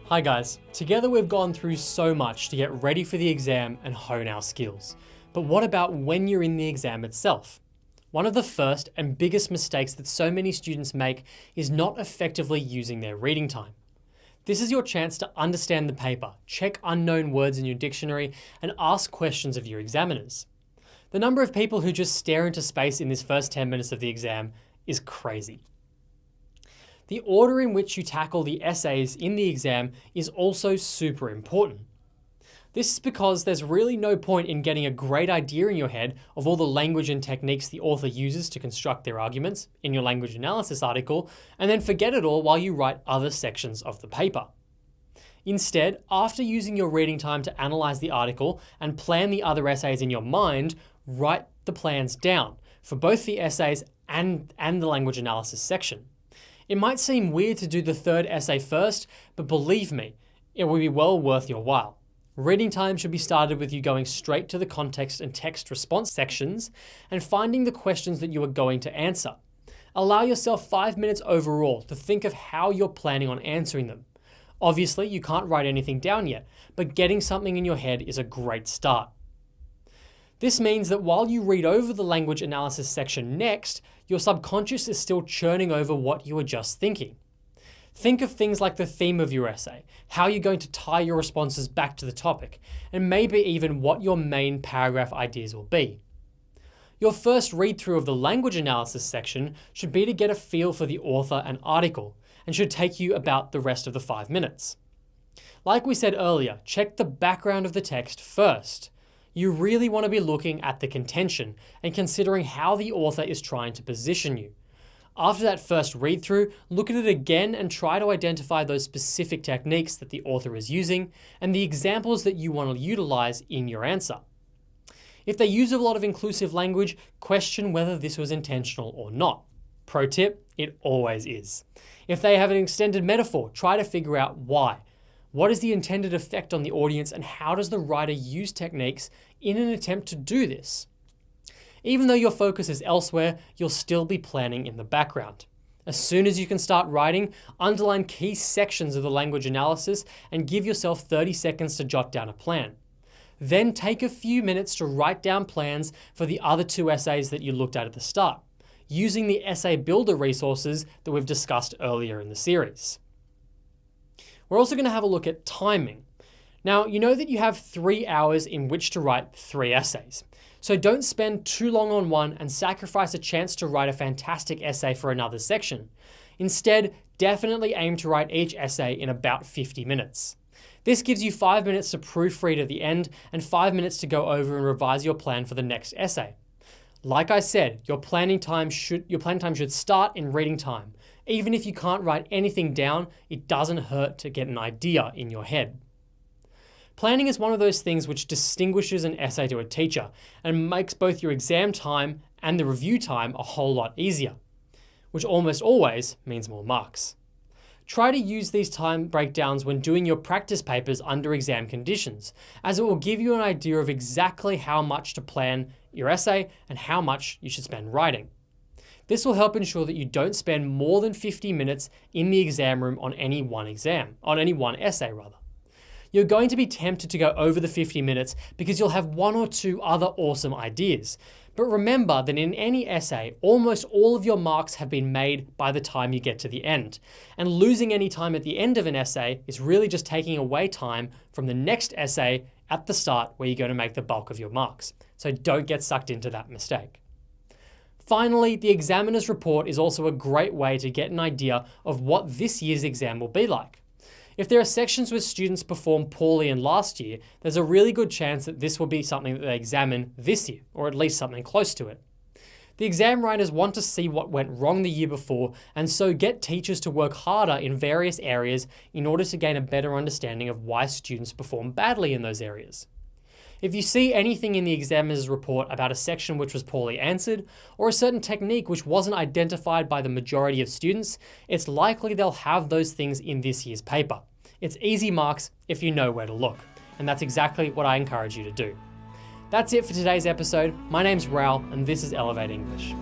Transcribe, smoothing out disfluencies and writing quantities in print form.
Hi guys, together we've gone through so much to get ready for the exam and hone our skills. But what about when you're in the exam itself? One of the first and biggest mistakes that so many students make is not effectively using their reading time. This is your chance to understand the paper, check unknown words in your dictionary, and ask questions of your examiners. The number of people who just stare into space in this first 10 minutes of the exam is crazy. The order in which you tackle the essays in the exam is also super important. This is because there's really no point in getting a great idea in your head of all the language and techniques the author uses to construct their arguments in your language analysis article, and then forget it all while you write other sections of the paper. Instead, after using your reading time to analyze the article and plan the other essays in your mind, write the plans down for both the essays and the language analysis section. It might seem weird to do the third essay first, but believe me, it will be well worth your while. Reading time should be started with you going straight to the context and text response sections and finding the questions that you are going to answer. Allow yourself 5 minutes overall to think of how you're planning on answering them. Obviously, you can't write anything down yet, but getting something in your head is a great start. This means that while you read over the language analysis section next, your subconscious is still churning over what you were just thinking. Think of things like the theme of your essay, how you're going to tie your responses back to the topic, and maybe even what your main paragraph ideas will be. Your first read through of the language analysis section should be to get a feel for the author and article, and should take you about the rest of the 5 minutes. Like we said earlier, check the background of the text first. You really want to be looking at the contention and considering how the author is trying to position you. After that first read through, look at it again and try to identify those specific techniques that the author is using and the examples that you want to utilize in your answer. If they use a lot of inclusive language, question whether this was intentional or not. Pro tip, it always is. If they have an extended metaphor, try to figure out why. What is the intended effect on the audience and how does the writer use techniques in an attempt to do this? Even though your focus is elsewhere, you'll still be planning in the background. As soon as you can start writing, underline key sections of the language analysis and give yourself 30 seconds to jot down a plan. Then take a few minutes to write down plans for the other 2 essays that you looked at the start, using the essay builder resources that we've discussed earlier in the series. We're also going to have a look at timing. Now, you know that you have 3 hours in which to write 3 essays. So don't spend too long on one and sacrifice a chance to write a fantastic essay for another section. Instead, definitely aim to write each essay in about 50 minutes. This gives you 5 minutes to proofread at the end and 5 minutes to go over and revise your plan for the next essay. Like I said, your planning time should start in reading time. Even if you can't write anything down, it doesn't hurt to get an idea in your head. Planning is one of those things which distinguishes an essay to a teacher and makes both your exam time and the review time a whole lot easier, which almost always means more marks. Try to use these time breakdowns when doing your practice papers under exam conditions, as it will give you an idea of exactly how much to plan your essay and how much you should spend writing. This will help ensure that you don't spend more than 50 minutes in the exam room on any one essay. You're going to be tempted to go over the 50 minutes because you'll have 1 or 2 other awesome ideas. But remember that in any essay, almost all of your marks have been made by the time you get to the end. And losing any time at the end of an essay is really just taking away time from the next essay at the start where you're going to make the bulk of your marks. So don't get sucked into that mistake. Finally, the examiner's report is also a great way to get an idea of what this year's exam will be like. If there are sections where students performed poorly in last year, there's a really good chance that this will be something that they examine this year, or at least something close to it. The exam writers want to see what went wrong the year before, and so get teachers to work harder in various areas in order to gain a better understanding of why students perform badly in those areas. If you see anything in the examiner's report about a section which was poorly answered, or a certain technique which wasn't identified by the majority of students, it's likely they'll have those things in this year's paper. It's easy marks if you know where to look, and that's exactly what I encourage you to do. That's it for today's episode. My name's Raoul, and this is Elevate English.